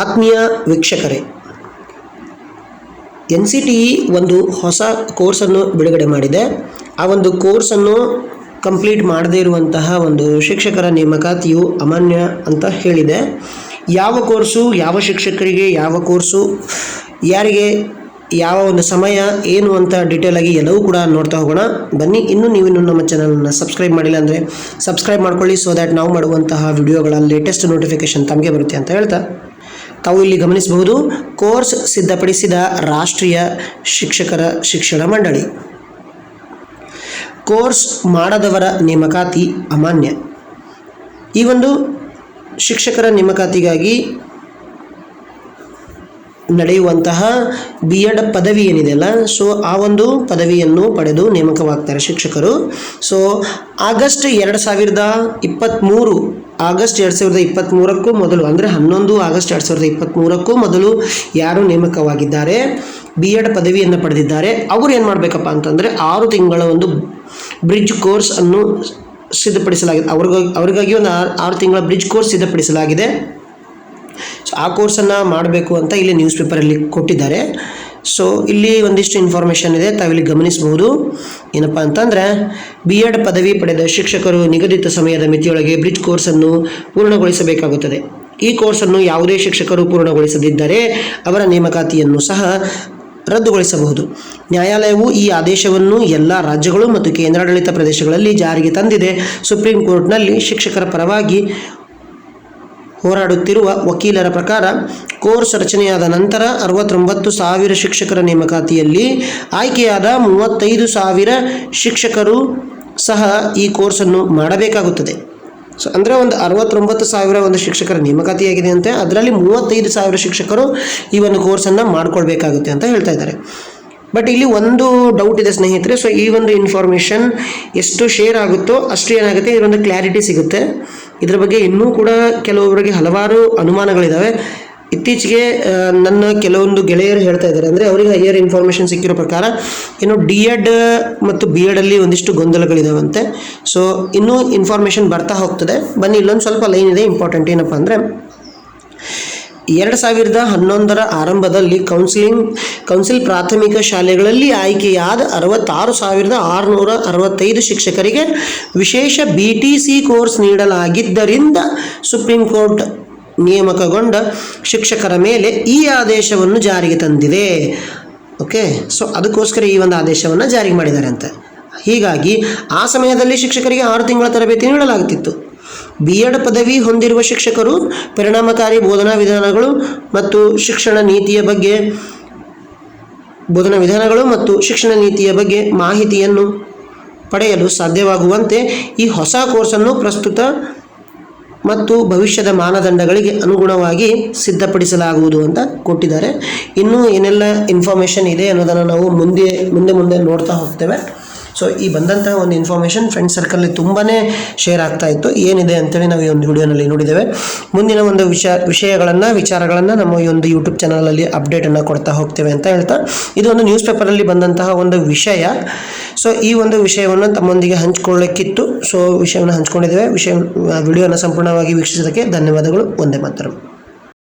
ಆತ್ಮೀಯ ವೀಕ್ಷಕರೇ, NCTE ಒಂದು ಹೊಸ ಕೋರ್ಸನ್ನು ಬಿಡುಗಡೆ ಮಾಡಿದೆ. ಆ ಒಂದು ಕೋರ್ಸನ್ನು ಕಂಪ್ಲೀಟ್ ಮಾಡದೇ ಇರುವಂತಹ ಒಂದು ಶಿಕ್ಷಕರ ನೇಮಕಾತಿಯು ಅಮಾನ್ಯ ಅಂತ ಹೇಳಿದೆ. ಯಾವ ಕೋರ್ಸು, ಯಾವ ಶಿಕ್ಷಕರಿಗೆ ಯಾವ ಕೋರ್ಸು, ಯಾರಿಗೆ ಯಾವ ಒಂದು ಸಮಯ ಏನು ಅಂತ ಡೀಟೇಲ್ ಆಗಿ ಎಲ್ಲವೂ ಕೂಡ ನೋಡ್ತಾ ಹೋಗೋಣ. ಬನ್ನಿ, ಇನ್ನೂ ನಮ್ಮ ಚಾನಲನ್ನು ಸಬ್ಸ್ಕ್ರೈಬ್ ಮಾಡಿಲ್ಲ ಅಂದರೆ ಸಬ್ಸ್ಕ್ರೈಬ್ ಮಾಡ್ಕೊಳ್ಳಿ, ಸೊ ದ್ಯಾಟ್ ನಾವು ಮಾಡುವಂತಹ ವಿಡಿಯೋಗಳ ಲೇಟೆಸ್ಟ್ ನೋಟಿಫಿಕೇಶನ್ ತಮಗೆ ಬರುತ್ತೆ ಅಂತ ಹೇಳ್ತಾ, ತಾವು ಇಲ್ಲಿ ಗಮನಿಸಬಹುದು, ಕೋರ್ಸ್ ಸಿದ್ಧಪಡಿಸಿದ ರಾಷ್ಟ್ರೀಯ ಶಿಕ್ಷಕರ ಶಿಕ್ಷಣ ಮಂಡಳಿ. ಕೋರ್ಸ್ ಮಾಡದವರ ನೇಮಕಾತಿ ಅಮಾನ್ಯ. ಈ ಒಂದು ಶಿಕ್ಷಕರ ನೇಮಕಾತಿಗಾಗಿ ನಡೆಯುವಂತಹ B.Ed ಪದವಿ ಏನಿದೆಯಲ್ಲ, ಸೊ ಆ ಒಂದು ಪದವಿಯನ್ನು ಪಡೆದು ನೇಮಕವಾಗ್ತಾರೆ ಶಿಕ್ಷಕರು. ಸೊ ಆಗಸ್ಟ್ 2023ಕ್ಕೂ ಮೊದಲು, ಅಂದರೆ 11 ಆಗಸ್ಟ್ 2023ಕ್ಕೂ ಮೊದಲು ಯಾರು ನೇಮಕವಾಗಿದ್ದಾರೆ, B.Ed ಪದವಿಯನ್ನು ಪಡೆದಿದ್ದಾರೆ, ಅವರು ಏನು ಮಾಡಬೇಕಪ್ಪ ಅಂತಂದರೆ 6 ತಿಂಗಳ ಒಂದು ಬ್ರಿಡ್ಜ್ ಕೋರ್ಸ್ ಅನ್ನು ಸಿದ್ಧಪಡಿಸಲಾಗಿದೆ. ಅವ್ರಿಗಾಗಿ ಒಂದು 6 ತಿಂಗಳ ಬ್ರಿಡ್ಜ್ ಕೋರ್ಸ್ ಸಿದ್ಧಪಡಿಸಲಾಗಿದೆ. ಸೊ ಆ ಕೋರ್ಸನ್ನು ಮಾಡಬೇಕು ಅಂತ ಇಲ್ಲಿ ನ್ಯೂಸ್ ಪೇಪರಲ್ಲಿ ಕೊಟ್ಟಿದ್ದಾರೆ. ಸೊ ಇಲ್ಲಿ ಒಂದಿಷ್ಟು ಇನ್ಫಾರ್ಮೇಷನ್ ಇದೆ, ತಾವಿಲ್ಲಿ ಗಮನಿಸಬಹುದು. ಏನಪ್ಪ ಅಂತಂದರೆ, B.Ed ಪದವಿ ಪಡೆದ ಶಿಕ್ಷಕರು ನಿಗದಿತ ಸಮಯದ ಮಿತಿಯೊಳಗೆ ಬ್ರಿಡ್ಜ್ ಕೋರ್ಸನ್ನು ಪೂರ್ಣಗೊಳಿಸಬೇಕಾಗುತ್ತದೆ. ಈ ಕೋರ್ಸನ್ನು ಯಾವುದೇ ಶಿಕ್ಷಕರು ಪೂರ್ಣಗೊಳಿಸದಿದ್ದರೆ ಅವರ ನೇಮಕಾತಿಯನ್ನು ಸಹ ರದ್ದುಗೊಳಿಸಬಹುದು. ನ್ಯಾಯಾಲಯವು ಈ ಆದೇಶವನ್ನು ಎಲ್ಲ ರಾಜ್ಯಗಳು ಮತ್ತು ಕೇಂದ್ರಾಡಳಿತ ಪ್ರದೇಶಗಳಲ್ಲಿ ಜಾರಿಗೆ ತಂದಿದೆ. ಸುಪ್ರೀಂ ಕೋರ್ಟ್ನಲ್ಲಿ ಶಿಕ್ಷಕರ ಪರವಾಗಿ ಹೋರಾಡುತ್ತಿರುವ ವಕೀಲರ ಪ್ರಕಾರ, ಕೋರ್ಸ್ ರಚನೆಯಾದ ನಂತರ 69,000 ಶಿಕ್ಷಕರ ನೇಮಕಾತಿಯಲ್ಲಿ ಆಯ್ಕೆಯಾದ 35,000 ಶಿಕ್ಷಕರು ಸಹ ಈ ಕೋರ್ಸನ್ನು ಮಾಡಬೇಕಾಗುತ್ತದೆ. ಸೊ ಅಂದರೆ ಒಂದು 69,000 ಒಂದು ಶಿಕ್ಷಕರ ನೇಮಕಾತಿಯಾಗಿದೆ ಅಂತೆ, ಅದರಲ್ಲಿ 35,000 ಶಿಕ್ಷಕರು ಈ ಒಂದು ಕೋರ್ಸನ್ನು ಮಾಡ್ಕೊಳ್ಬೇಕಾಗುತ್ತೆ ಅಂತ ಹೇಳ್ತಾ ಇದ್ದಾರೆ. ಬಟ್ ಇಲ್ಲಿ ಒಂದು ಡೌಟ್ ಇದೆ ಸ್ನೇಹಿತರೆ. ಸೊ ಈ ಒಂದು ಇನ್ಫಾರ್ಮೇಷನ್ ಎಷ್ಟು ಶೇರ್ ಆಗುತ್ತೋ ಅಷ್ಟು ಏನಾಗುತ್ತೆ, ಇದರೊಂದು ಕ್ಲಾರಿಟಿ ಸಿಗುತ್ತೆ. ಇದರ ಬಗ್ಗೆ ಇನ್ನೂ ಕೂಡ ಕೆಲವೊಬ್ಬರಿಗೆ ಹಲವಾರು ಅನುಮಾನಗಳಿದ್ದಾವೆ. ಇತ್ತೀಚೆಗೆ ನನ್ನ ಕೆಲವೊಂದು ಗೆಳೆಯರು ಹೇಳ್ತಾ ಇದ್ದಾರೆ, ಅಂದರೆ ಅವರಿಗೆ ಹೈಯರ್ ಇನ್ಫಾರ್ಮೇಷನ್ ಸಿಕ್ಕಿರೋ ಪ್ರಕಾರ ಇನ್ನು D.Ed ಮತ್ತು B.Ed ಅಲ್ಲಿ ಒಂದಿಷ್ಟು ಗೊಂದಲಗಳಿದಾವಂತೆ. ಸೊ ಇನ್ನೂ ಇನ್ಫಾರ್ಮೇಷನ್ ಬರ್ತಾ ಹೋಗ್ತದೆ. ಬನ್ನಿ, ಇಲ್ಲೊಂದು ಸ್ವಲ್ಪ ಲೈನ್ ಇದೆ ಇಂಪಾರ್ಟೆಂಟ್. ಏನಪ್ಪ ಅಂದರೆ, 2011ರ ಆರಂಭದಲ್ಲಿ ಕೌನ್ಸಿಲ್ ಪ್ರಾಥಮಿಕ ಶಾಲೆಗಳಲ್ಲಿ ಆಯ್ಕೆಯಾದ 66,665 ಶಿಕ್ಷಕರಿಗೆ ವಿಶೇಷ BTC ಕೋರ್ಸ್ ನೀಡಲಾಗಿದ್ದರಿಂದ ಸುಪ್ರೀಂ ಕೋರ್ಟ್ ನೇಮಕಗೊಂಡ ಶಿಕ್ಷಕರ ಮೇಲೆ ಈ ಆದೇಶವನ್ನು ಜಾರಿಗೆ ತಂದಿದೆ. ಓಕೆ, ಸೊ ಅದಕ್ಕೋಸ್ಕರ ಈ ಒಂದು ಆದೇಶವನ್ನು ಜಾರಿಗೆ ಮಾಡಿದ್ದಾರೆ ಅಂತ. ಹೀಗಾಗಿ ಆ ಸಮಯದಲ್ಲಿ ಶಿಕ್ಷಕರಿಗೆ 6 ತಿಂಗಳ ತರಬೇತಿ ನೀಡಲಾಗುತ್ತಿತ್ತು. B.Ed ಪದವಿ ಹೊಂದಿರುವ ಶಿಕ್ಷಕರು ಪರಿಣಾಮಕಾರಿ ಬೋಧನಾ ವಿಧಾನಗಳು ಮತ್ತು ಶಿಕ್ಷಣ ನೀತಿಯ ಬಗ್ಗೆ ಮಾಹಿತಿಯನ್ನು ಪಡೆಯಲು ಸಾಧ್ಯವಾಗುವಂತೆ ಈ ಹೊಸ ಕೋರ್ಸನ್ನು ಪ್ರಸ್ತುತ ಮತ್ತು ಭವಿಷ್ಯದ ಮಾನದಂಡಗಳಿಗೆ ಅನುಗುಣವಾಗಿ ಸಿದ್ಧಪಡಿಸಲಾಗುವುದು ಅಂತ ಕೊಟ್ಟಿದ್ದಾರೆ. ಇನ್ನೂ ಏನೆಲ್ಲ ಇನ್ಫಾರ್ಮೇಷನ್ ಇದೆ ಅನ್ನೋದನ್ನು ನಾವು ಮುಂದೆ ನೋಡ್ತಾ ಹೋಗ್ತೇವೆ. ಸೊ ಈ ಬಂದಂತಹ ಒಂದು ಇನ್ಫಾರ್ಮೇಷನ್ ಫ್ರೆಂಡ್ ಸರ್ಕಲಲ್ಲಿ ತುಂಬಾ ಶೇರ್ ಆಗ್ತಾ ಇತ್ತು. ಏನಿದೆ ಅಂತೇಳಿ ನಾವು ಈ ಒಂದು ವಿಡಿಯೋನಲ್ಲಿ ನೋಡಿದ್ದೇವೆ. ಮುಂದಿನ ಒಂದು ವಿಚಾರಗಳನ್ನು ನಮ್ಮ ಈ ಒಂದು ಯೂಟ್ಯೂಬ್ ಚಾನಲಲ್ಲಿ ಅಪ್ಡೇಟನ್ನು ಕೊಡ್ತಾ ಹೋಗ್ತೇವೆ ಅಂತ ಹೇಳ್ತಾ, ಇದು ಒಂದು ನ್ಯೂಸ್ ಪೇಪರಲ್ಲಿ ಬಂದಂತಹ ಒಂದು ವಿಷಯ. ಸೊ ಈ ಒಂದು ವಿಷಯವನ್ನು ತಮ್ಮೊಂದಿಗೆ ಹಂಚಿಕೊಳ್ಳಕ್ಕಿತ್ತು. ಸೊ ವಿಷಯವನ್ನು ಹಂಚ್ಕೊಂಡಿದ್ದೇವೆ. ವಿಡಿಯೋನ ಸಂಪೂರ್ಣವಾಗಿ ವೀಕ್ಷಿಸೋದಕ್ಕೆ ಧನ್ಯವಾದಗಳು. ವಂದೇ ಮಾತರಂ.